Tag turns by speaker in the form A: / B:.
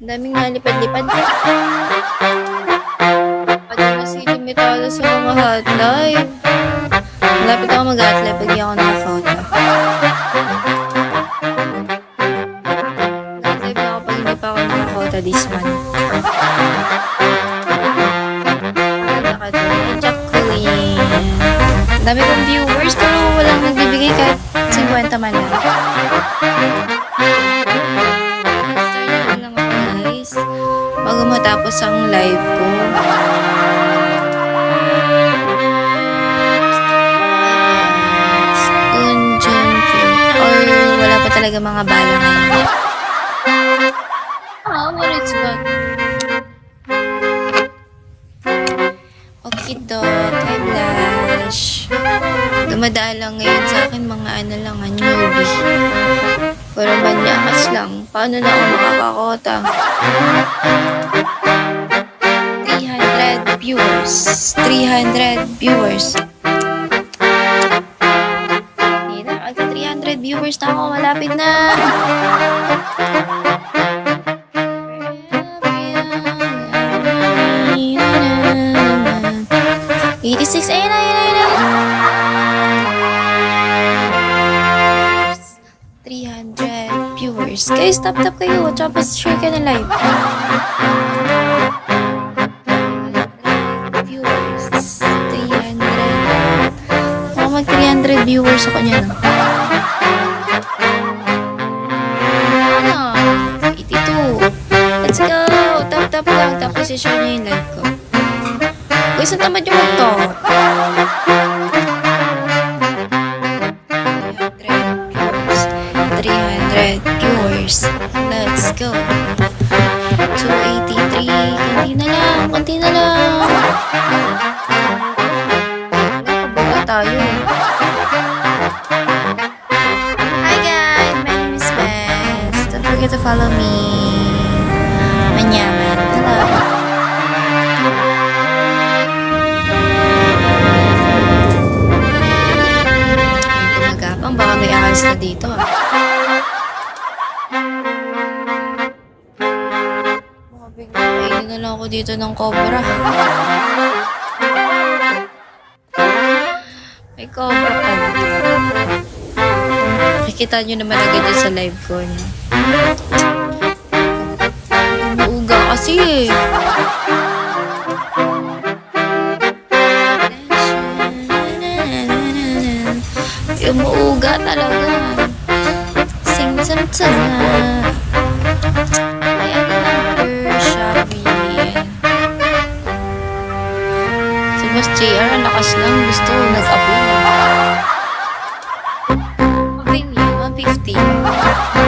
A: Ang daming nalipad-lipad. Pati na si limitado sa mga hot live. Malapit ako mag-hot live pag di ako nakaphoto. Hot live na ako pag hindi pa ako nakaphoto this month. Nakatuloy, Jacqueline. Ang dami kong viewers pero walang nagbibigay kahit 50 man lang. Bago matapos ang live ko. Or wala pa talaga mga bala ngayon. What is that? Okay dog, hi Blush. Dumadaan lang ngayon sa akin mga ano lang, newbie. Pero manyakas lang. Paano na ako makakakota? 300 viewers. 300 viewers. Hindi na. Agad 300 viewers na ako. Malapit na. 86. Ayun na, ayun na, ayun na. 300 viewers. Guys, tap kayo. Tapos share kayo ng live. Viewers. 300. Baka mag 300 viewers ako niya, no? Ano? 82. Let's go. Tap lang. Tapos i-share niyo yung live ko. Guys, ang tamad yung ito. 300 viewers. Let's go. 283. Konti na lang. Nakabuka tayo. Hi guys, my name is Bess. Don't forget to follow me. Manyaman. Hello. Baka may ahas na dito, ah. Baka biglang kainin na lang ako dito ng cobra. May cobra pala. Nakikita nyo naman agad yun sa live ko, no? Umuuga kasi, eh. Umuuga talaga. Sing sam ay ano number Shabby. Si Boss JR ang lakas lang. Gusto nag-upload.